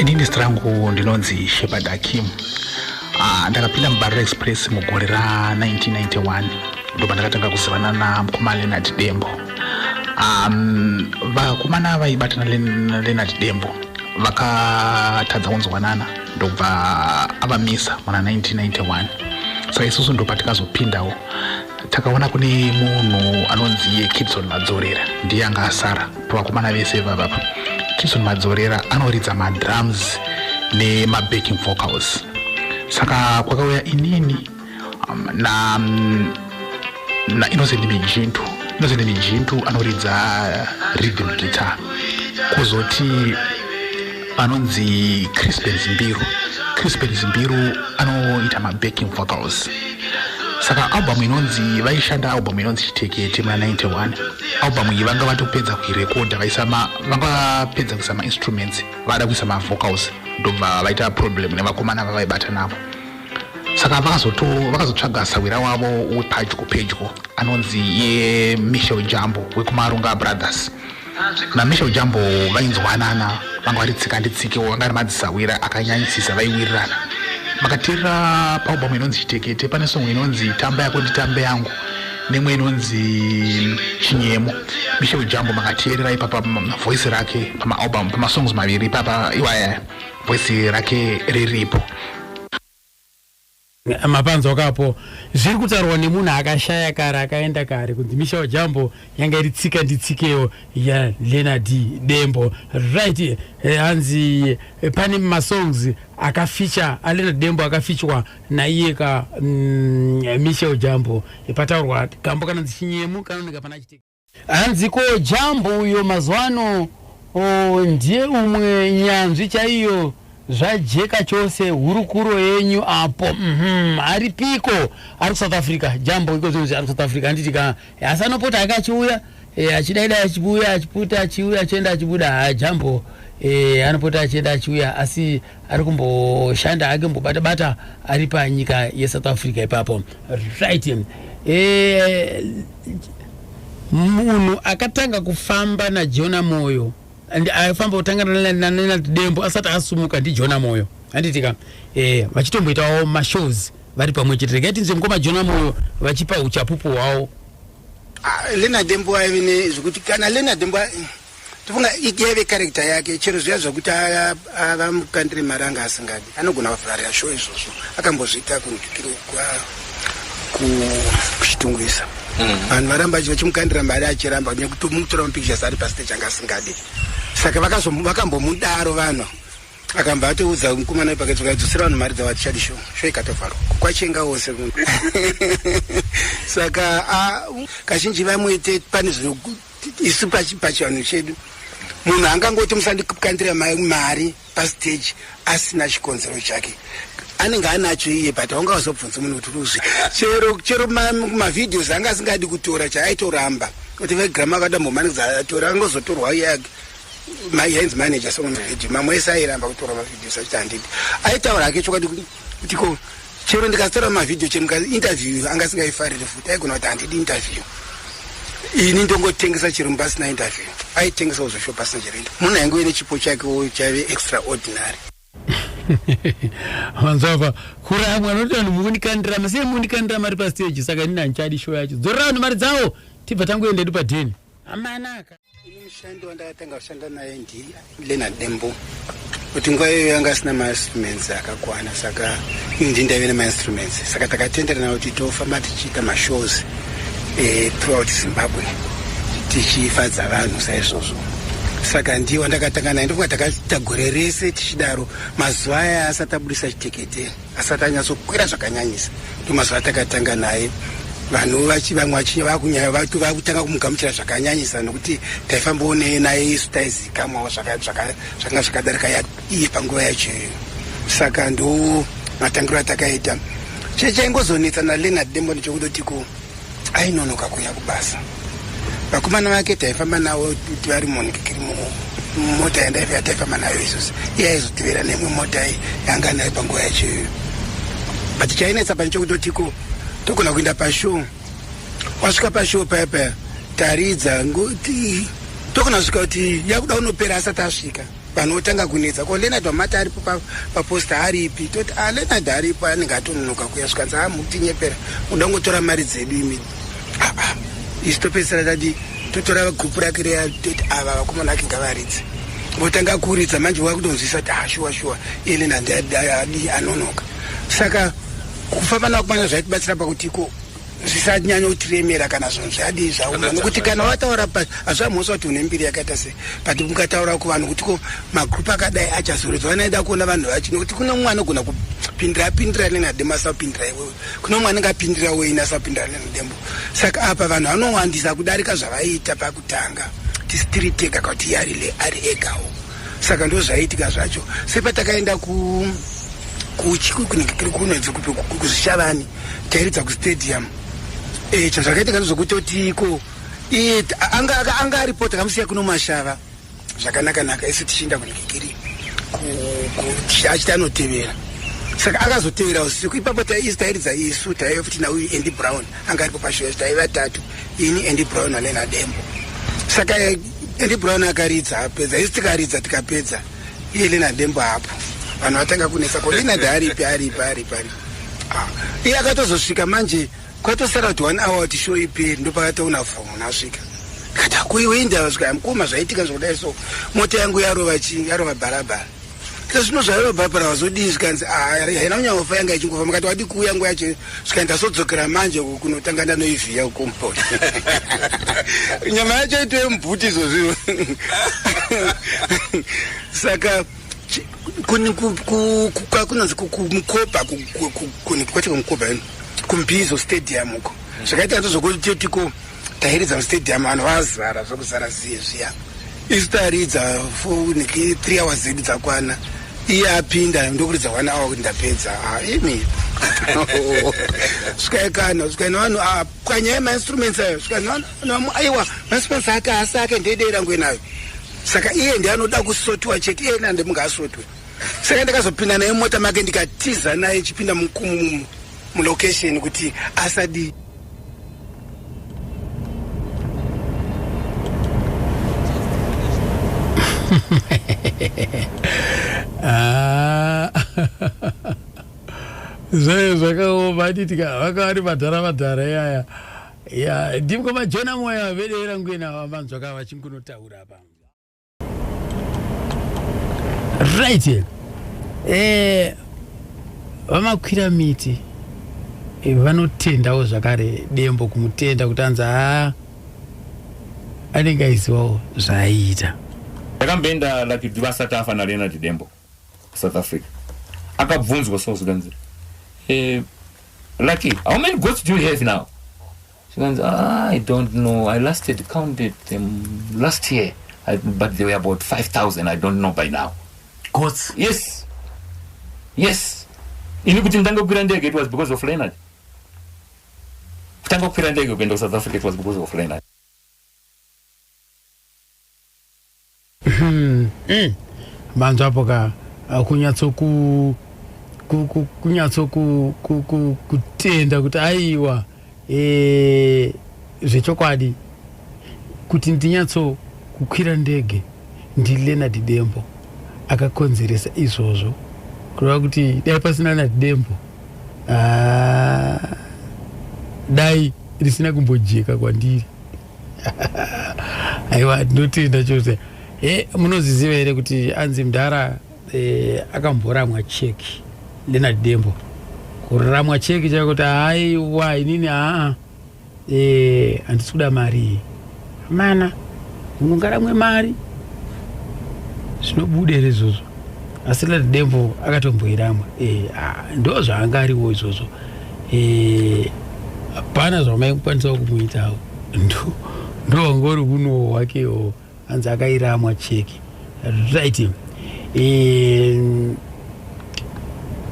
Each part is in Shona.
Inini strangu ndinonzi Shepard Hakim. Ndakapinda muBarra Express mugore ra 1991 ndo ndakatanga kuzivana na mukoma Leonard Dembo. Vakomana vaibatana Leonard Dembo vakatadza kunzwanana ndobva avamisa muna 1991. Saka isusu ndo patikazopindawo takaona kune munhu anonzi Kidson Madzorera ndiye anga asara pavakomana vese vavapa. Kidson Madzorera anoridza madrums nemabacking vocals. Saka kwakauya inini na Innocent Mijintu. Innocent Mijintu anoridza rhythm guitar. Kuzoti anonzi Crispin Zimbiru. Crispin Zimbiru anoita mabacking vocals. Saka album inonzi vaishanda album inonzi Chitekete muna 91. Album iyi vanga vatopedza kuirekoda vangapedza kuisa ma-instruments vada kuisa ma-vocals ndobva vaita problem nevakomana vavaibata navo. Saka vakazotsvaga sawira wavo wepedyo anonzi yeMichel Jambo wekuMarunga Brothers. naMichel Jambo vainzwanana vanga vari tsika nditsike vanga ri madzisawira akanyanyisisa vaiwirirana. Makateerera paalbum inonzi Chitekete pane song inonzi Tamba Yako Nditambe Yangu nemwe inonzi Chinyemo. Michel Jambo makateerera ipapa voice rake pama-album pama-songs maviri ipapa iwaya voice rake riripo. Mapanzo kapo zviri kutaurwa nemunhu akashaya kare akaenda kare kuti Michel Jambo yanga iri tsika nditsikewo ya Leonard Dembo. Right, hanzi pane masongs akafeature Leonard Dembo akafeaturwa naiye ka Michel Jambo. Pataurwa kambo kana Chinyemo kanooneka pana Chitekete. Hanzi ko Jambo uyo mazwano ndiye umwe nyanzvi chaiyo zvajeka chose hurukuro yenyu apo aripiko ari South Africa. Jambo iko zvinhu ari South Africa anditika asanopota akachiuya achidaida achibuya achiputa achiuya achienda achibuda. Jambo anopota achienda achiuya asi ari kumboshanda hake mbobata ari panyika yeSouth Africa ipapo. Right, munhu akatanga kufamba naJona Moyo afamba kutangana na Leonard Dembo asati asumuka ndi Jona Moyo anditika vachitomboitawo mashows vari pamwe chete. Rekati nze mukoma Jona Moyo vachipa uchapupu wavo. Leonard Dembo aine zvokuti kana Leonard Dembo tofunga itive character yake chero zviya zvokuti ava mukantri maranga asingadi anogona kuvharira show izvozvo akambozviita kuchitungwisa vanhu varamba vachimukandira mari achiramba nekuti mukutora mupictures ari pastage anga asingadi. Saka vakambomudaro vanhu akamba atoudza mukomana pakati dzosera vanhu mari dzavo tichadi show ikatovharwa kwachenga wose. Saka kazhinji vamuite pane zvino isu pachivanhu chedu munhu angangoti musandikandira mari pastage asina chikonzero chake anenge anacho iye but aungazobvunza munhu kuti uzvi chero mavidheos anga asingadi kutora chaaitoramba kuti vegrama akadambomanidza atora angozotorwa yake yainzi manager somuvidheo mamwe ese airamba kutora mavidheos achiti handidi aitaura ake chokwadi kuti ko chero ndikatora mavidheo chemukainterview anga asingaifariri futi aigona kuti handidi interview ini ndongotengesa chero pasina interview aitengesa uzosho pasina chero munhu ainge uine chipo chake chaive extraordinary. Wanzava kuramwa noti vanhu mukunikandira masiye mukunikandira mari pastage saka ndina nchadi show yacho dzorera vanhu mari dzavo tibva tangoenda edu padheni amanaka. Ini mushandi wandakatanga kushanda naye ndi Leonard Dembo kuti nguva iyoyo anga asina ma-instruments akakwana saka ini ndaive nema-instruments saka takatenderana kuti tofamba tichiita mashows throughout Zimbabwe tichifadza vanhu saizvozvo. Saka ndiwo ndakatanga naye ndofunga takaita gore rese tichidaro mazuva aya asati abudisa Chitekete asati anyatsokwira zvakanyanyisa ndomazuva atakatanga naye vanhu vamwe vakunyanya vakutanga kumugamuchira zvakanyanyisa nokuti taifambawo naye isu taizikamwawo zvakanga zvakadarika iye panguva yacho. Saka ndo matangiro atakaita. Chaingozonetsa naLeonard Dembo ndechokutotiko ainonoka kuuya kubasa. Vakomana vake taifamba navo vari munikikiri mumota yandaiva taifamba nayo izvozvo iye aizotivera nemwe mota yanga nayo panguva yacho iyoyo. But chainetsa pane chokutotiko togona kuenda pashow wasvika pashow paya taridza ngoti togona kusvika kuti yakuda unopera asati asvika vanotanga kunetsa ko Leonard Wamata aripo paposta haripi toti Leonard haripo anenge atononoka kuya svikanzi mutinyepera undangotora mari dzedu imi isi topedzisira tati totora gupu rake reya toti ava vakomana ake ngavaridze votanga kuridza manje wakutonzwisa kuti shuwa Leonard anonoka saka kufamba nakumanya zvaitibatsira pakutiko zvisanyanya kutiremera kana zvinhu zvadi zvauma nokuti kana wataura pasi hazvamhosa kuti une mbiri yakaita sei but mukataura kuvanhu kutiko magrupu akadai achazoredzwa vanoida kuona vanhu vachi nokuti kuna mumwe anogona kupindira nenadembo asapindira iwewe kuna mumwe anenge apindira weina asapindira nenadembo saka apa vanhu vanowandisa kudarika zvavaiita pakutanga tisitiritega kuti ari egawo saka ndo zvaitika zvacho sepatakaenda kuzvishavani tairidza kustadium chazvakaitika ndozvokutotiko anga aripota kamusiya kuno mashava zvakanaka isi tichienda kunikikiri achiti anotevera saka akazotevera usiku ipapo tairidza isu taive futi nauyu Andy Brown anga aripo pashoya taiva tatu ini Andy Brown alena dembo saka Andy Brown akaridza apedza isi tikaridza tikapedza iye lena dembo apo vanhu vatanga kunetsa ko Leonard haripi iye akatozosvika manje kwatosara kuti 1 hour kuti show iperi ndo pakatoona vhomo nasvika kati akuiwenda vasvika mukoma zvaitika zvakudai so mota yangu yarova bharabhara zvino zvarova bharabhara vazodii zvikanzi haina kunyangofa yanga ichingofa mukati wadi kuuya nguva yacho zvikaenda sodzokera manje kunotanga ndanoivhiya ukompot nyama yacho itoye mubhuti izvozviro saka kunonzi kumukopa kwete kumukopa kumbizo stadium uko zvakaita ndozvokutiko tairidza mustadium vanhu vazara zvokuzara zviya isi taridza 3 hours zedu dzakwana iye apinda ndokuridza 1 hour kuti ndapedza imi svikaikana vanhu panyaya yemainstruments ayo svikana aiwa mainstruments ake hasi ake ndedera ngwenayo saka iye ndianoda kusotiwa chete iye nandemunga asotwe saka ndakazopinda naye mota make ndikatiza naye chipinda mulocation kuti asadi zvayo zvakaoma aditika vakavari madhara yaya ndimko majona moya vavedera ngwena vamanzwa kava vachingunotaura pa right vamakwira miti vanotendawo zvakare dembo kumutenda kuti anzi anenge aizivawo zvaiita ndakamboenda Lucky vasati afa naLeonard Dembo South Africa akabvunzwa sozikanzi Lucky, how many goats do you have now? She goes, I don't know, I counted them last year, but they were about 5,000. I don't know by now. Goats? Yes. Ini kuti ndanga kukwira ndege, it was because of Leonard. Kutanga kukwira ndege kuenda South Africa, it was because of Leonard. Manzo hapo ka kunyatso kutenda kuti aiwa zvechokwadi kuti ndinyatso kukwira ndege ndiLeonard Dembo akakonzeresa izvozvo kureva kuti dai pasina Leonard Dembo dai risina kumbojeka kwandiri aiwa ndinotenda chose munoziziva here kuti anzi Mudhara akamboramwa cheki Leonard Dembo kuramwa cheki chakuti aiwa inini handisi kuda mari mana unongaramwe mari zvinobuda here izvozvo asi Leonard Dembo akatomboiramwa ndo zvaanga ariwo izvozvo hapana zvamaikukwanisa kumuitawo ndo wangori uno hwakewo anzi akairamwa cheki right.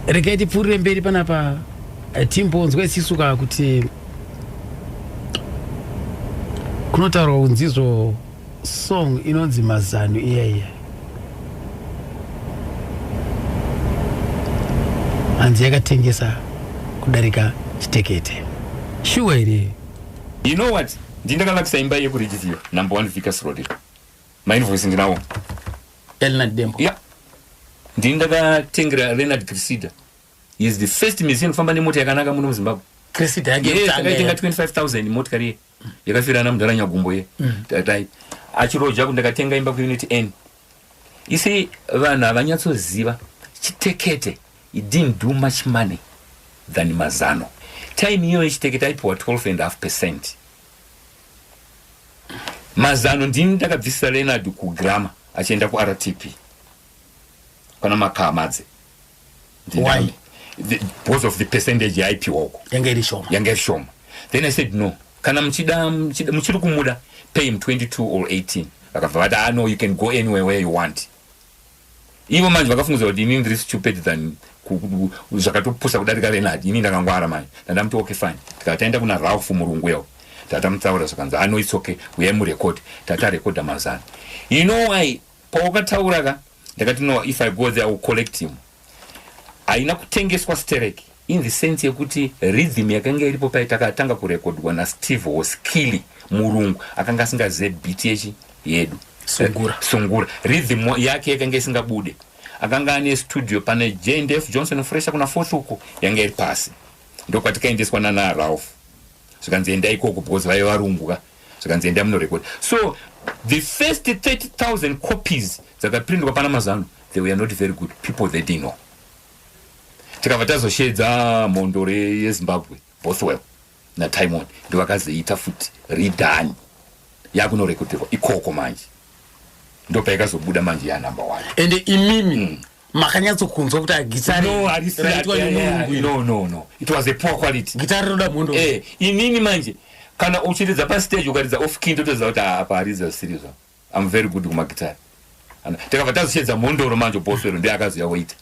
Regai tipfuurire mberi panapa timbonzwa isisuka kuti kunotaurwa kunzizvo song inonzi Mazano iya hanzi yakatengesa kudarika chitekete shuwa here. You know what, ndindakalakisa imba yekuregister number 1 Vickers Road, my invoice ndinawo Leonard Dembo. Yeah. Ndindatengira Leonard Cressida. He is the first musician famba nemota yakanaka muno muZimbabwe. Cressida yake akaitenga 25,000 motikari ye. Yakafira namudhara nyagumbo ye. Right. Achiroja kundakatenga imba ku Unit N. You see, vanhu havanyatsoziva chitekete. It didn't do much money than Mazano. Time hiyo chitekete aipiwa 12.5%. Mazano ndini ndakabvisisa Leonard kugrama achienda ku RTP. Kana makamadze. Why? Because of the percentage aipiwa. Yange shoma. Then I said no. Kana mchida kumuda pay him 22 or 18. Akavada, I know you can go anywhere where you want. Even manje vakafunguza kuti inini ndiri stupid than zvakatopusa kudarika Leonard. Inini ndakangwara manje. Ndamti okay fine. Tikataenda kuna Ralph Murungwewo. Tatamutaura zvakanzi I know it's okay. We am record. Tata record Mazano. You know why? Paukataura ndakati no, if I go there I will collect him. Aina kutengeswa stereki. In the sense yekuti rhythm yakanga iripo paitakatanga kurekodwa na Steve Oskili Murungu akanga asingazive beat yedu Sungura rhythm yake yakanga isingabude akanga ane studio pane JNDF Johnson Fresher kuna fourth uko yanga iri pasi ndokatikaendeswa na Ralph zvikanzi enda ikoko because vai varunguka zvikanzi enda muno record. So the first 30,000 copies dzakaprintwa pana Mazano, they were not very good. People they didn't know. Tikavatazoshedza mondore yeZimbabwe Bothwell na Timon ndovakazoita futi ridhani yakunorekodherwa ikoko manje ndopaikazobuda manje ya number 1. Ende imimi makanyatsokunzwa kuti agitari no it was a poor quality gitari roda mundo inini manje kana uchiridza pa stage ukaridza off key ndotoziva kuti apa ariza series. I'm very good kumagitari. Tikavatazoshedza mondoro manje Bothwell ndiye akazoya waita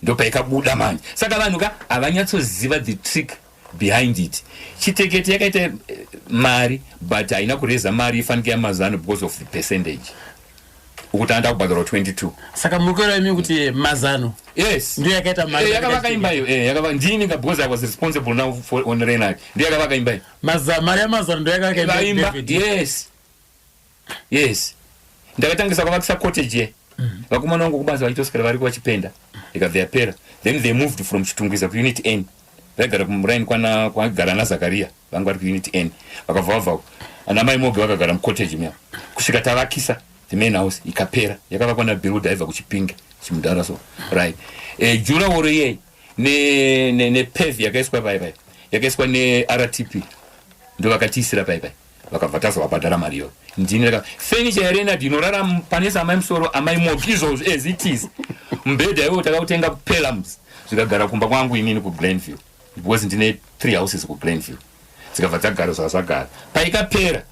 ndopaikabuda manje. Saka vanhu havanyatsoziva the trick behind it. Chitekete yakaita mari but haina kureza mari ifanike yaMazano because of the percentage. Ukuti anda kubhadhara 22. Saka mukora imi kuti Mazano. Yes. Ndiye yakaita mari. Yakavaka imba iyo. Yakavaka ndini because I was responsible now for on Leonard. Ndiye yakavaka imba iyo. Mari yaMazano ndiye yakavaka imba. Yes. Ndakatangisa kuvakisa cottage ye. Vakomana vangu kubanza vachitoswera vari vachipenda ikabva yapera. Then they moved from Chitungwiza ku Unit N. Vaigara kumuraini kwagara naZakaria vangu vari ku Unit N. Vakavhava anamai moge vakagara mucottage mea kusvika tavakisa the main house ikapera yakavakwa naBiruda aibva kuChipinge chimudhara so right. Jurahoro ye ne PEV yakaiswa pai yakaiswa neRTP ndovakatiisira pai vakabva tazovabhadhara mari iyo. Ndineka furniture yaReynard inorara panesa amai musoro amai mogizo as it is. Mbedha iwo takautenga Pelhams zvikagara kumba kwangu inini ku Glenview because ndine 3 houses ku Glenview zikabva dzagara zvasagara paikapera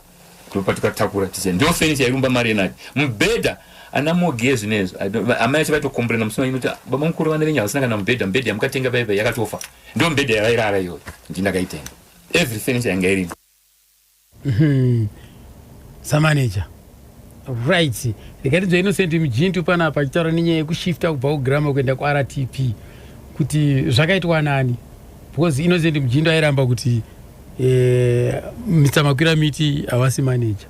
ndopatikataura tiche ndio furniture irumba maReynard. Mbedha ana mogi zvinezvo amai acho vaitokombrena musina inoti baba mukuru vane venyaya usina kana mbedha yamukatenga pai yakatofa ndio mbedha yavairara iyoyo ndinakaitenga every furniture yanga irimo. Samanager. Right. Rikati Innocent Mjintu panapa achitaura nenyaya yekushifta kubva kugrama kuenda kuRTP kuti zvakaitwa nani? Because Innocent Mjintu airamba kuti Mr. Makwira Miti havasi manager.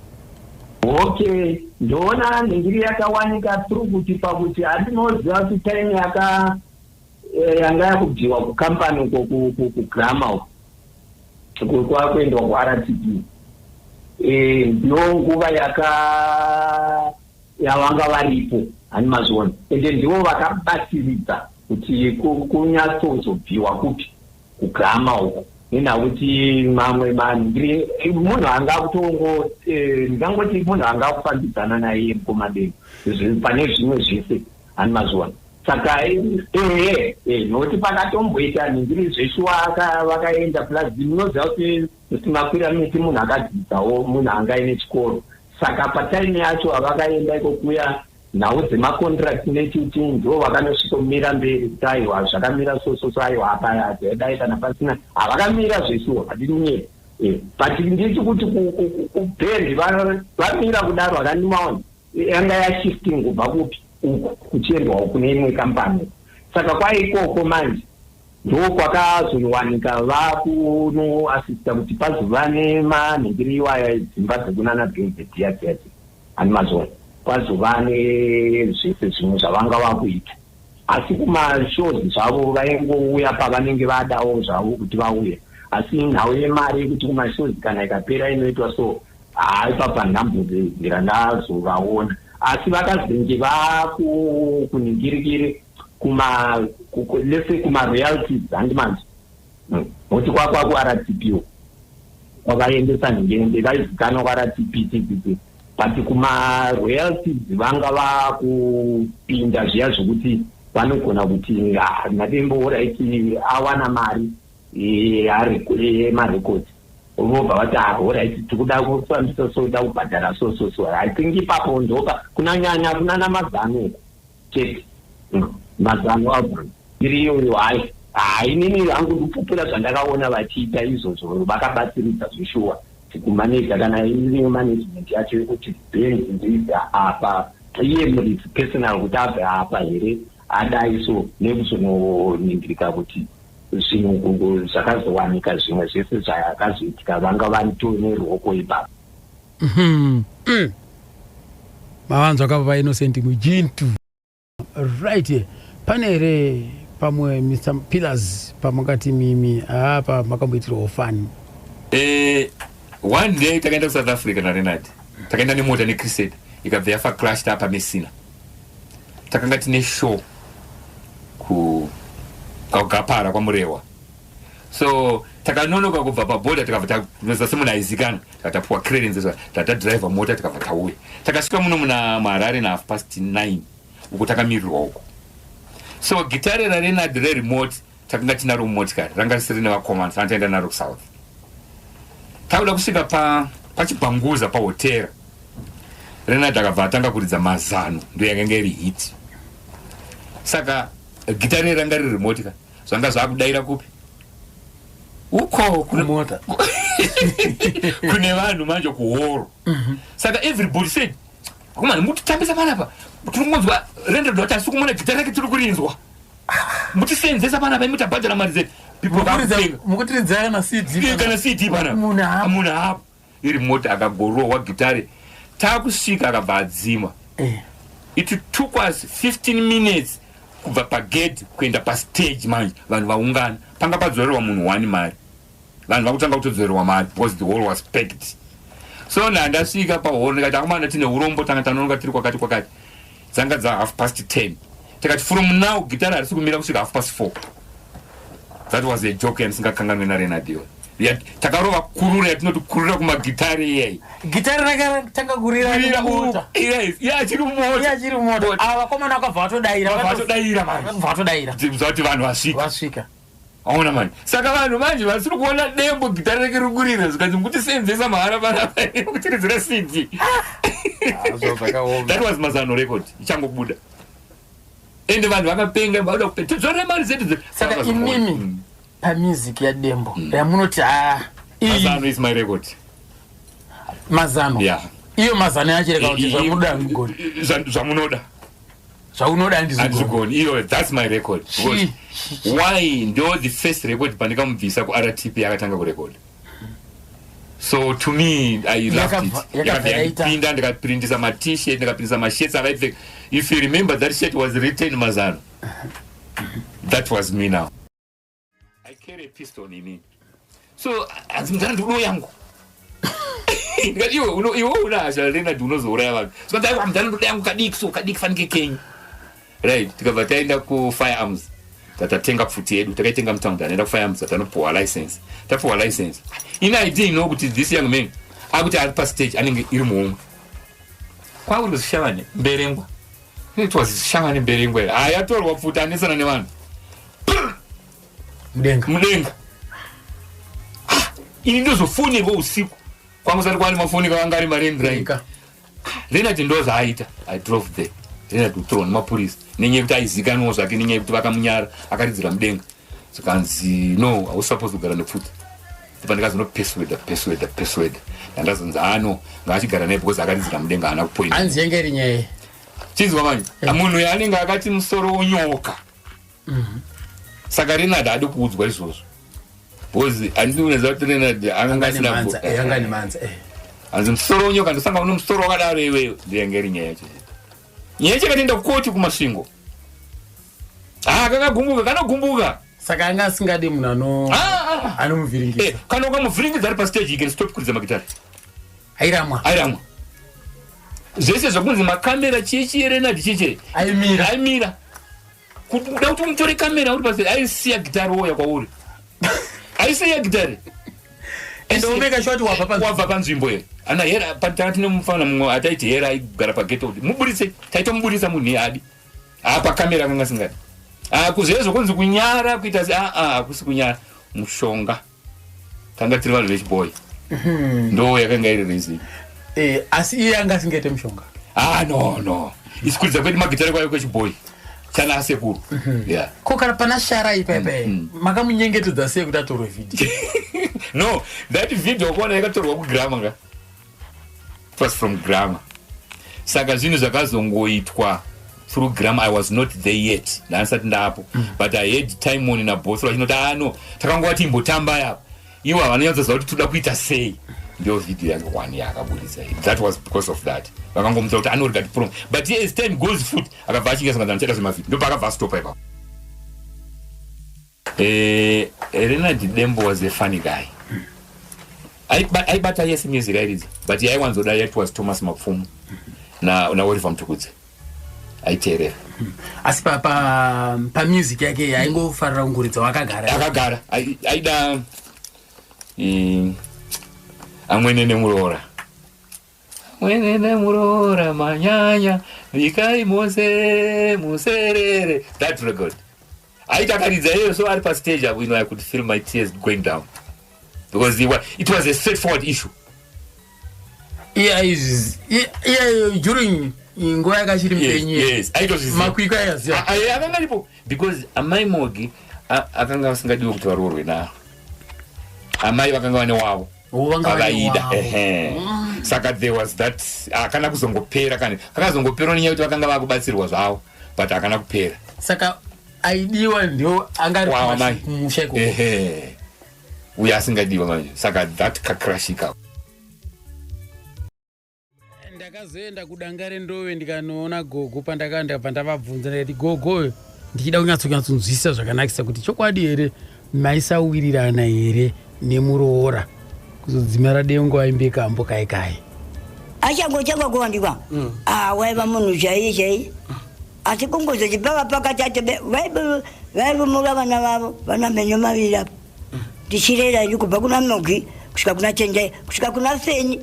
Okay, ndona ndingiri yakawanika through kuti pakuti andinoziva kuti time yanga yakubviwa kukampani uko kugrama uko kwakuendwa kuRTP. Ndiyo nguva yavanga varipo hani mazona ende ndivo vakabatsiridza kuti kunyatsozobviwa kupi kugrama uko nena kuti mamwe mandiri munhu anga kutongo ndingangoti munhu anga kufambidzana naye mukomadeni pane zvimwe zvese hani mazona. Saka nokuti pakatomboita ningiri zveshu vakaenda plus ndinoziva kuti Makwira Miti munhu akadzidzawo munhu anga aine chikoro. Saka patime yacho vakaenda ikokuya nhau dzemacontract nechiti ndo vakanosvikomira mberi kuti aiwa zvakamira soso aiwa apa dai kana pasina havakamira zvesuwo hadiniye. But nditi kuti kubhendi vamira kudaro hakandimaona yanga yashifting kubva kupi kuchiendwa kune imwe kampani. Saka kwaikoko manje ndo kwakazowanika vakunoasista kuti pazova nemanhingiriwa dzimba dzekunana David yati ani mazona. kwazova nezvese zvimwe zvavanga vakuita. Asi kumashows zvavo vaingouya pavanenge vadawo zvavo kuti vauye. Asi nhau yemari yekuti kumashows kana ikapera inoitwa so haipapa ndambudzingira ndazovaona. Asi vakazenge vakuningirikire lese kuma-royalties handimanzi. Kuti kwakuRTP kwavaendesa ngende vaizikanwa kwaRTP but kuma-royalties vanga vakupinda zviya zvokuti vanogona kuti Nadembo raiti awana mari yemarekodzi vobva vati right tikuda kufambisa soda kubhadhara so I think ipapo ndopa kunanyanya kunana mazano chete mazano abvu iriyo hai inini hangu kupupura zvandakaona vachiita izvozvo vakabatsiridza zvishuwa kumanedza kana iriyo management yacho yekuti benzi ndiza apa iye muri personal kuti abve apa here adai so nekuzononingirika kuti zvinhu zvakazowanika zvimwe zvese zvakazoitika vanga vanitone ruoko ipapo. Mavanzwa kapa Innocent Mujintu. Right. Pane here pamwe Mr. Pillars pamukati mimi apa makamboitira ofani. One day takaenda South Africa na Renard. Takaenda nemota neCrusade. Ikabva yafa crashed apa Messina. Takanga tine show kugapara kwa Murewa. So takanonoka kubva paboda takabva semuna aizikana takapuwa clearance tata driver mota takabva tauya. Takasvika muno muna Harare na 9:30 uko takamirirwa uko. So gitare ra Renard remote takanga tinaro motikari ranga risiri nevakomana santaenda naro South. Tauda kusvika pachibhanguza pahotera. Renard akabva atanga kuridza mazano ndo yakanga iri hit. Saka gitare ranga riri motika zvanga zvakudaira kupi uko kuna mota kune vanhu manje kuhoro. Saka everybody said kumani mutitambisa panapa tirikunzwa Renard dot asikumona gitare rake tiri kurinzwa mutisenzesa panapa mutabhadhara mari zetu mukutiridza kana CD panapa muna hapo iri mota akagorowa gitare takusvika akabva adzima. It took us 15 minutes kubva pagate kuenda pastage manje vanhu vaungana panga padzorerwa munhu 1 mari vanhu vakutanga kutodzorerwa mari because the hall was packed. So ndasvika pahall ndikati akomana tine urombo tanga tanonoka tiri kwakati dzanga dza 10:30 takati from now gitara harisi kumira kusvika 4:30. That was a joke yandisingakanganwe naRenard yo. Takarova kurura yatinoti kurura kumagitare iyai gitare rakatanga kurira mota. Yes, chiri mota vakomana vakabva vatodaira zvati vanhu vasvika aona mani. Saka vanhu manje vasiri kuona Dembo gitare rake riri kurira zvikati mutisenzesa mahara panapa kutiridzira CD. That was mazano record ichangobuda ende vanhu vakapenga vauda kupedzore mari zetu. Saka imimi pamusic ya Dembo yamunoti mazano is my record. Mazano iyo mazano yachireka kuti zvamunoda ngoni zvaunoda ndizigoni iyo. That's my record. Why ndo the first record pandikamubvisa kuRTP yakatanga kurecord. So to me I loved it. Yakapinda ndikaprintisa ma-t-shirt ndikaprintisa ma-shirts akaipfeka. If you remember that shirt was written Mazano. That was me now. I carry a pistol in me. So azimzana nduno yangu ngati iwe unasha Renard unozouraya vanhu. So ndai amzana nduno yangu kadiki fanike Kenya. Right, tikabva taenda kuFirearms tatatenga pfuti yedu takaitenga mutaundi anaenda kuFirearms tatanopuwa license. Tapuwa license I didn't know kuti this young man akuti ari pastage anenge iri muhomwe kwauri zvishavane mberengwa. It was shavane mberengwa yatorwa pfuti anesana nevanhu mudenga. Ini ndozofonirwa usiku kwamusati kwani mafoni kavanga ari marendrai. Renard ndo zvaaita. I drove there. Renard utorwa nemapurisa nenyaya yekuti aizikanwa zvake nenyaya yekuti vakamunyara akaridzira mudenga. Zikanzi no I was supposed to kugara nepfuta. Ndipandikazi no persuade ndandazonzi ngaachigara naye because akaridzira mudenga haana kupoint. Hanzi yenge iri nyaya chinzwa manje munhu yanenge akati musoro wonyoka. Saka Renard haadi kuudzwa izvozvo because handinooneza kuti Renard anga asina yanga ni manza anzi musoro nyoka ndosanga uno musoro wakadaro iwewe ndiyengeri nyaya yacho nyeche katenda kukoti kumasvingo kakagumbuka kanogumbuka saka anga asingadi munhu anomuvhiringisa kana ukamuvhiringidza ari pastage you can stop kuridza magitari airamwa zvese zvokunzi makamera chichirenadi chiche aimira kuda kuti umutore kamera uri pastage aisiya gitari oya kwauri aisiya gitari ende umeka shoti wabva panzvimbo here ana hera patine mufana mumwe ataiti hera aigara pageto kuti muburitse taitomubudisa munhu iyadi pakamera akanga singadi kuzvezvo kunzi kunyara kuita hakusi kunyara mushonga tanga tiri vanhu vechiboy ndo yakanga iri reason asi iye anga asingaite mushonga no isi kuridza kwedu magitari kwayo kwechiboy chana asekuru ko kana pana shara ipepe makamunyengetedza sei kuti atorwe vhidhiyo no that video kuona yakatorwa kugrama nga it was from grama saka zvinhu zvakazongoitwa through grama. I was not there yet ndansati ndapo but I had time on nabosi vachinoti takangova timbotamba yapo ivo havanonyatsoziva kuti toda kuita sei ndio video yange one yakabudisa that was because of that vakangomutsa kuti anorega diploma but as time goes foot akabva achingasangana muchaita zvemavideo ndo pakabva stopa ipapo. Renard Dembo was a funny guy. Aibata yes music airidza but yaiwanzoda yet was Thomas Mapfumo na Oliver Mtukudze aiteerera asi pa music yake yaingofarira kunguridza akagara aida amwenene murora manyanya vikai muserere that record aitakaridza iyoyo so ari pastage apo I could feel my tears going down because it was a straightforward issue. During nguva yakachiri mupenyu makwikwa yaziva akanga aripo because amai Mogi akanga vasingadiwe kuti varoorwe navo amai vakanga vane wavo vavaida saka there was that akana kuzongopera kakazongopera nenyaya kuti vakanga vakubatsirwa zvavo but akana kupera saka aidiwa ndio angari musheko uye asingadiwa manje saka that kakrashika. Ndakazoenda kudangare ndove ndikanoona gogo pandavabvunza ndikati gogo ndichida kunyatsonzwisisa zvakanakisa kuti chokwadi here maisawirirana here nemuroora kuzodzimara dengo aimbeka ambo kai achangochanga kuwandikwa waiva munhu chaiye asi kungozochipaka pakati ati vairumura vana vavo vana menyo maviri apo ndichirera ini kubva kuna Mogi kusvika kuna Tendai kusvika kuna Feni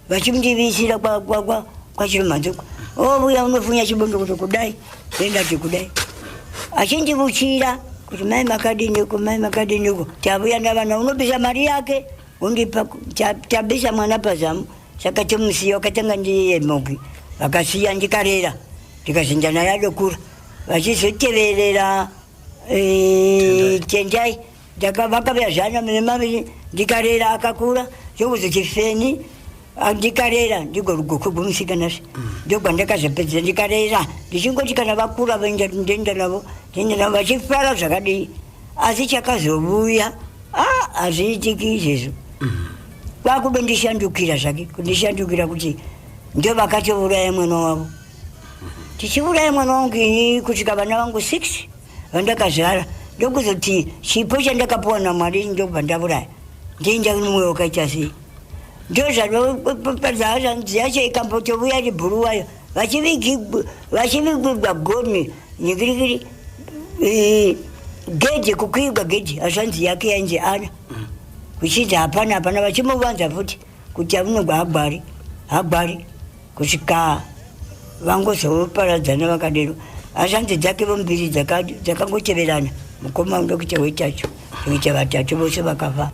vachimundivisira kwa Chirumanzoko uya unofunya chibondo kuti kudai ndati kudai achindivuchira kuti mai makadiniko tavuya navana unobisa mari yake undipa tabisa mwana pazamu saka timusiya wakatanga ndiye Mogi vakasiya ndikarera ndikazinda naye adokura vachizoteverera Tendai vakavazvana mune maviri ndikarera akakura chokuzochifeni ndikarera ndigorugokugumisikanazi ndokwandakazopedzera ndikarera ndichingoti kana vakura ndenda navo vachifara zvakadii asi chakazovuya hazviitiki izvezvo kwakudo ndishandukira zvake kundishandukira kuti ndio vakatouraya mwana wavo tichiuraya mwana wangu ini kusvika vana vangu 6 vandakazvara ndokuzoti chipo chandakapuwa naMwari ndobva ndauraya ndinda nomwoyo wakaita sei ndozvazvacho ikambotovuya ribhuru wayo vachivigirwa goni nyikirikiri gedhe kukwirwa gedhe hazvanzi yake yainzi ana kuchinzi hapana vachimuvanza futi kuti aunogwa hagwari kusvika vangozoparadzana vakadero hazvanzi dzake vombiri dzakangoteverana mukoma ndokuchewe chacho kuita vatatu vose vakafa.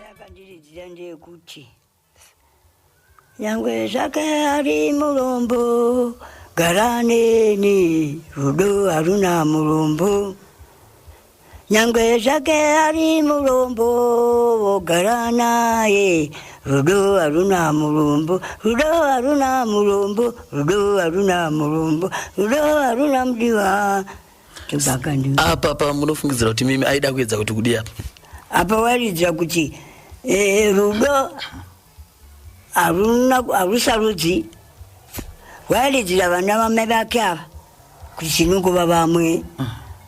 Yakandiridzira ndeyekuti nyangwe zvake ari murombo gara neni rudo haruna murombo nyangwe zvake ari murombo gara naye rudo haruna murombo rudo haruna mudiwa apa munofungidzira kuti mimi aida kuedza kuti kudi apa waridzira kuti rudo arusarudzi wailidzira vana vamai vake ava kuti tinongova vamwe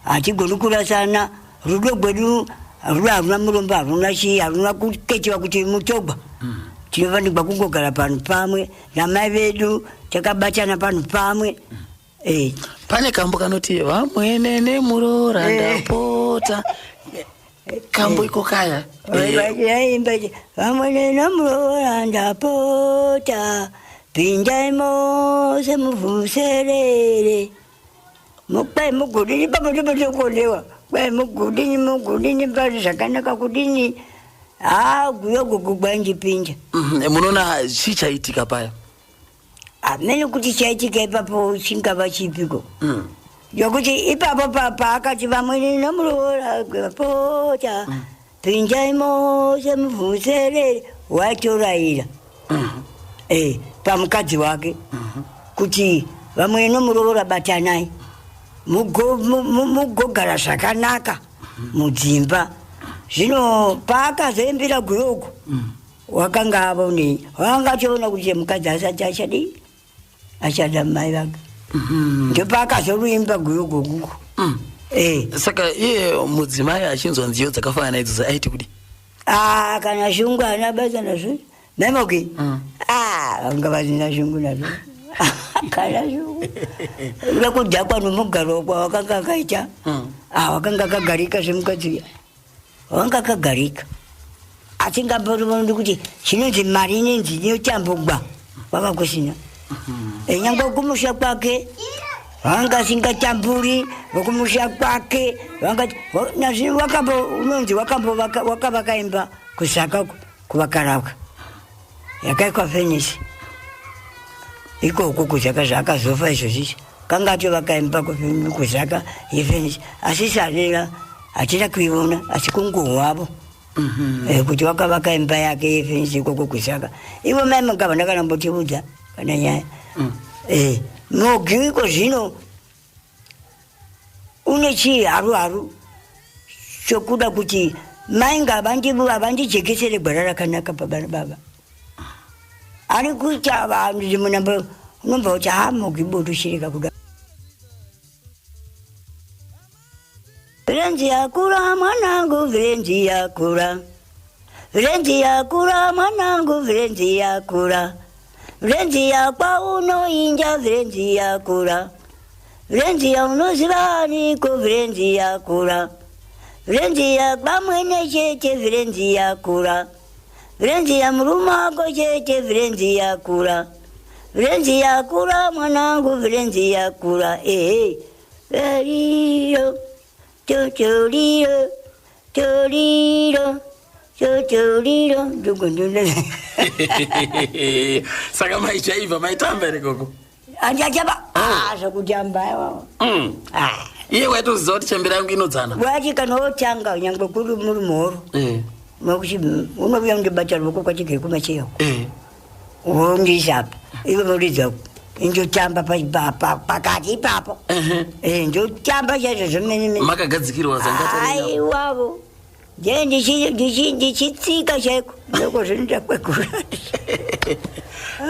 hatigoni kurasana. Rudo gwedu haruna murombo, haruna chii, haruna kukechewa kuti mutogwa. Tinofanirwa kungogara panhu pamwe namai vedu takabatana panhu pamwe. Pane kambo kanoti vamwene nemurora ndapota. Kambo iko kaya vamwene nemurora ndapota pindaimo semuvuserere mukwai mugudini pamotokolewa kwai mugudini pari zvakanaka kudini guyogogo njipinja. Munoona chichaitika paya? Amene kuti chaitika ipapo chingava chipiko yokuti ipapo paakati vamwene nemurora ndapota pindaimo semuvuserere waitoraira pamukadzi wake kuti vamwene nemurora batanai mugogara zvakanaka mudzimba. Zvino paakazoimbira guyogo wakanga avonei, wanga achiona kuti mukadzi asati achada mai vake, ndopaakazoruimba guyogo guko. Saka iye mudzimai achinzwa nziyo dzakafanana naidzodzo aiti kuti kana shungu ana basa nazvo memoki vanga vasina shungu nazvo kana shungu rekudhakwa nomugaro kwawakanga akaita wakanga akagarika semukadzi wanga akagarika asingamborivondi kuti chinonzi mari inenzi inotambogwa wanga kusina. Nyangwe kumusha kwake wanga asingatamburi, wekumusha kwake nazvino unonzi wakavakaimba kusaka kuvakaravwa yakaikwa fenisi ikoko kuzaka zvakazofa izvozvizvo kanga atovakaimba kuzaka yefenisi asi sarera hachida kuiona asi kungohwavo kuti wakavakaimba yake yefenisi ikoko kuzaka. Ivo mai mugava ndakanambotiudza kana nyaya mogiko zvino une chiharu chokuda kuti mai ngavandijekesere gwara rakanaka baba ari kuti vanhu munamba unomva kuti mogibotoshirika kuda virenzi yakura mwanangu virenzi yakura virenzi yakura mwanangu virenzi yakura virenzi yakwa unoinja virenzi yakura virenzi ya unozivaniko virenzi yakura virenzi yakwa mwene chete virenzi yakura virenzi ya murume wako chete virenzi yakura virenzi yakura mwanangu virenzi yakura veriro totoriro toriro totoriro ndugundule. Saka maichaiva maitamba ere koko anjachaba zvakujamba iwawo iye waitoziva kuti chembera yangu inodzana wachi kanotanga nyangwe kuri muri mhoro nokuti unovuya undibata ruoko kwachigere kumacheyo wondisapa iwe voridza indotamba pakati ipapo ndotamba chaizvo zvemene makagadzikirwa aiwavo ndichitsika chaiko ndoko zvinoita kwegura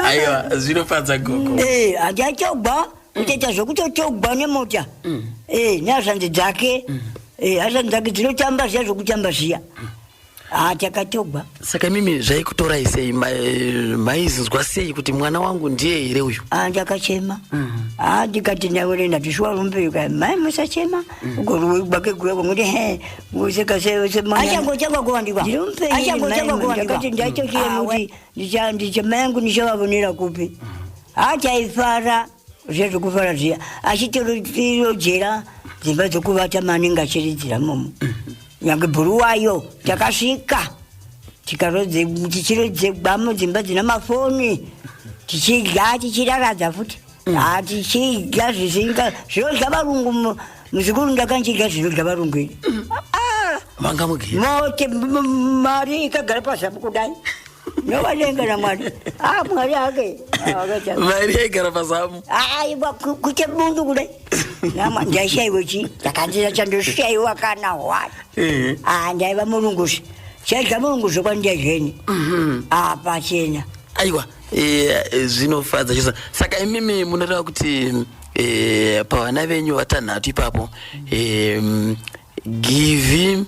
aiwa zvinofadza gogo handachogwa utoita zvokutotogwa nemota neazvanzi dzake hazvanzi dzake dzinotamba zviya zvokutamba zviya takatogwa. Saka mimi zvaikutorai sei maizinzwa sei kuti mwana wangu ndiye here uyu? Ndakachema ndikati nawe ndatishuwa rumbe mai musachema gwake guya ngokuti achangochagwa kuwandikwa ndikati ndaitokiye muti ndichama yangu ndichavavonera kupi achaifara zvezvokufara zviya achitirojera dzimba dzokuvata maningi achiridzira momo nyangwe bhuruwayo takasvika tichirodzegwamo dzimba dzina mafoni tichidya tichiraradza futi tichidya zvisinga zvinodya varungu muzvikuru ndakanchidya zvinodya varungu ini manga mugi mote mari ikagara pazapo kudai novadenga namwari mwari ake mari yaigara pazapo aiwa kuite bundu kudai ndaishayiwa chi ndakanzira chandoshayiwa kana hwani ndaiva murungusi chaidya murungusi kwandiyazveni pachena aiwa zvinofadza chose. Saka imimi munotaura kuti pavana venyu vatanhatu ipapo Givi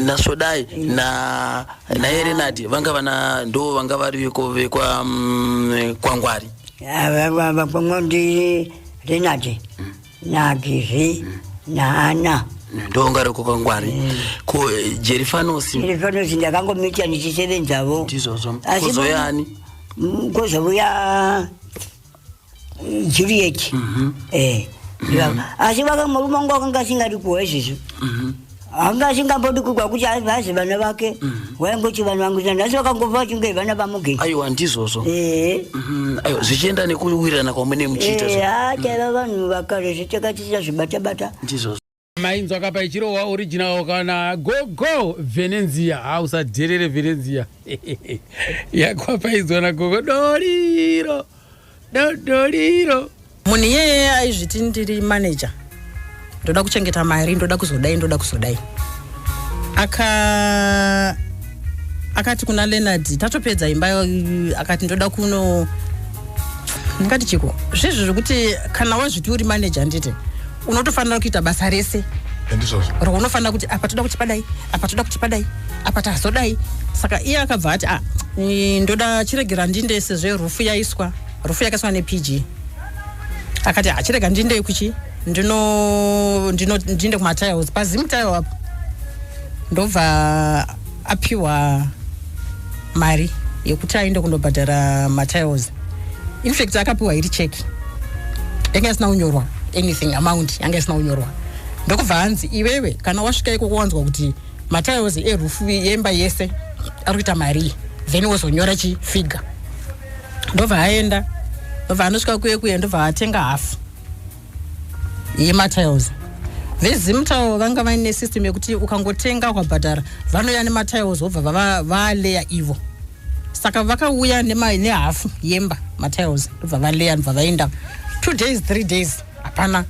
nasodai na Erenadi vanga vana ndo vanga vari kwa Ngwari. Ndi Renadi na Givi na Ana ndo ngari kwa Ngwari. Ko Jerifanosi ndakangomita ndichisevenzawo ndizozo kuzoyani kuzoya Juliet asi vakamuruma ngo akangasingaripuwa izvizvo angasingambodi kugwa kuti vazi vana vake waingoti vanhu vangu asi vakangofa vachinge vana vamugenzi. Aiwa ndizozo aiwa zvichienda nekuwirirana kwamune muchiita chaiva vanhu vakare zvichakatisa zvibata-bata ndizozo. Mainzwa kapa ichirowa original kana gogo Venenzia hausadherere Venenzia yakwapaidzwa nagogo doriro dodoriro. Munhu yeye aizviti ndiri manager, ndoda kuchengeta mari, ndoda kuzodai. Akati kuna Leonard tatopedza imba, akati ndoda ndingati chiko zvezvo zvekuti kana wazviti uri manager ndite unotofanira kuita basa rese. Ndizozo unofanira kuti apa toda kuchipadai, apa toda kuchipadai, apa tazodai. Saka iye akabva ati ndoda chiregera ndinde sezvo rufu yaiswa, rufu yakaiswa nePG. Akati achirega ndinde kuchi ndinde kumatiles pazimutayo apo ndobva apiwa mari yekuti aende kundobhadhara matiles. In fact akapiwa iri cheki yanga isina kunyorwa anything amount, yanga isina kunyorwa. Ndokubva hanzi iwewe kana wasvika ikoko wanzwa kuti matiles erufu yemba yese ari kuita mari then wozonyora chifigure. Ndobva aenda, ndobva anosvika kuye ndobva atenga hafu yematiles. Vezimutawo vanga vaine system yekuti ukangotenga ukabhadhara vanoya nematiles wobva valeya ivo. Saka vakauya nehafu yemba matiles ndobva valeya ndobva vaenda 2 days 3 days hapana.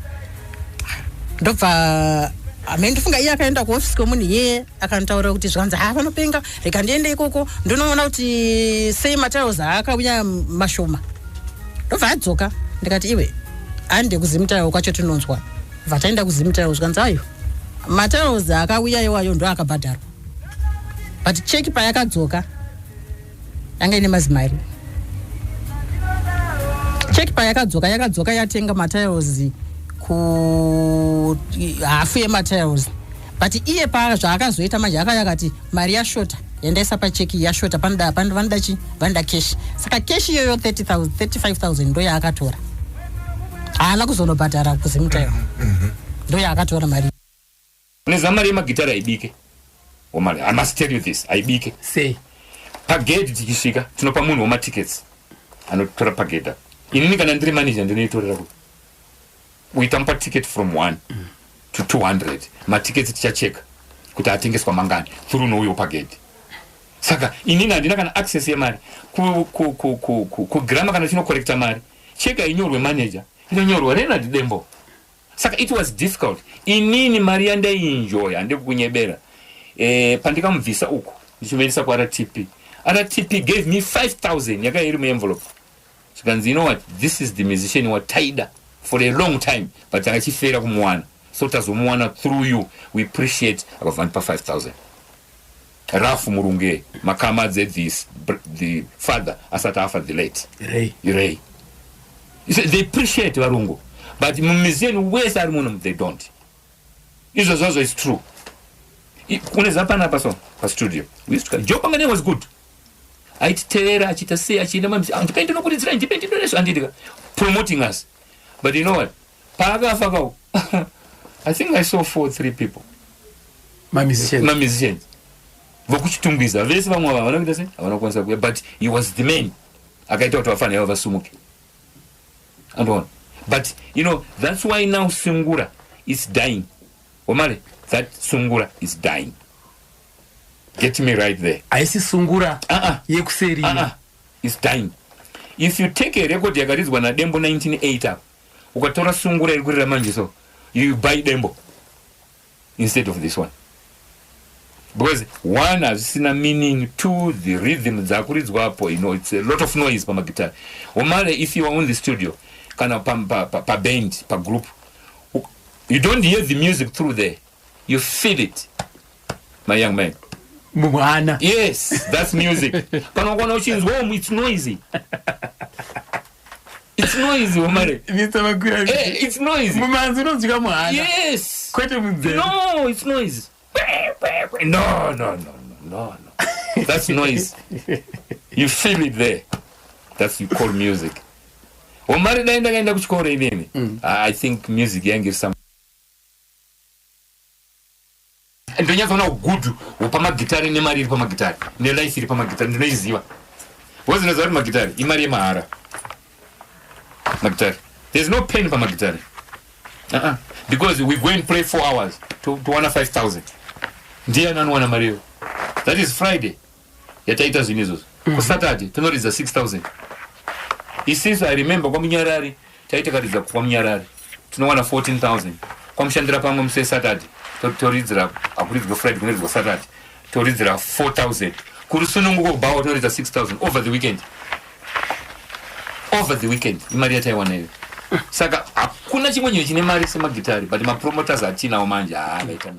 Ndobva amendifunga iye akaenda kuofisi kwemunhu yeye akantaura kuti zvanzi vanopenga rega ndiende ikoko ndinoona kuti sei matiles akauya mashoma. Ndobva adzoka ndikati iwe ande kuzimutayo kwacho tinonzwa vataenda kuzimutayo zvanzi ayo matiles akauya iwayo ndo akabhadharwa but cheki payakadzoka yanga ine mazimari. Cheki yakadzoka yatenga matiles ku hafu yematiles but iye zvaakazoita manje akayakati mari yashota yandaisa pacheki yashota vanoda cash. Saka cash iyoyo 35,000 ndo yaakatora, haana kuzonobhadhara kuzimutayo ndo yaakatora mari. Uneza mari yemagitara aibike wamari. I must tell you this, aibike sei pagedhi tichisvika tinopa munhu wematickets anotora pagedhi. Inini kana ndiri manager ndinoitorera kuti uitamupa ticket from 1 to 200 matickets tichacheka kuti atengeswa mangani through nouyo pagedhi. Saka inini handina kana access yemari kugrama kana chinokorekta mari. Cheka inyorwe manager, inonyorwa Renard Dembo. Saka it was difficult. Inini mari yandainjoya ndikukunyebera. Pandikamubvisa uko ndichimuendesa kuRTP. RTP gave me 5,000 yakairi muenvelope. Chikanzi, you know what, this is the musician wataida for a long time but akachifera kumuwana, so tazomuwana through you, we appreciate. Akavanipa 5,000. Rafu Murunge Makama said this, the father asata afa the late Ray. They appreciate Varungu, but musician west are they don't. Izo is true. Unezapana paso pa studio. We used to Joe Pangane was good. Aititera achitase achidama ndipende nokudzira ndipende ndoneso andidika promoting us. But you know what? Paga fakao. I think I saw 3 people. My musicians. Vokuchitungiza vese vamwe vanokuita sei vanokwanisa kuya, but he was the man akaita kuti vafanira vasumuke. Andona. But you know, that's why now Sungura is dying. Omale, that Sungura is dying. Get me right there. I see Sungura yekuseri is dying. If you take a record yakaridzwa na Dembo 1980 ukatora Sungura irikurira manje, so you buy Dembo instead of this one. because one has seen a meaning, two the rhythm dzakuridzwapo, you know, it's a lot of noise pama guitar. Omare, if you are on the studio kana pa band pa group, you don't hear the music through there, you feel it, my young man. Mwana. Yes, that's music. Kana kona uchin's home, it's noisy. It's noisy, Omare. Mr. Magura. It's noisy. Mumanzi unonzika mwana. Yes. Kwete mzee. No, it's noise. No. That's noise. You feel it there. That's you call music. Omari daenda kuchikora inini. I think music yangi some. Ndonya zona ugudu upama gitari ne mari pama gitari. Ne life iri pama gitari ndinoiziwa. Wozi nazari ma gitari, imari mahara. Ma gitari. There's no pain pama gitari. Because we go and play 4 hours to 5,000. Ndiye nanwana Mario. That is Friday. Yataita zvinizos. Ku Saturday tunoridza 6,000. Since I remember kwa Munyarari, taita karidza kwa Munyarari. Tunowana 14,000. Kwa Mushandira pamwe muse Saturday. Toridzira akuridzwa Friday kunoridzwa Saturday. Toridzira 4,000. Kurusunungu ko bawo toridza 6,000 over the weekend. Over the weekend. Imari yataiwana hiyo. Saka hakuna chimwe chine mari semagitari, but ma promoters atinawo manje vaita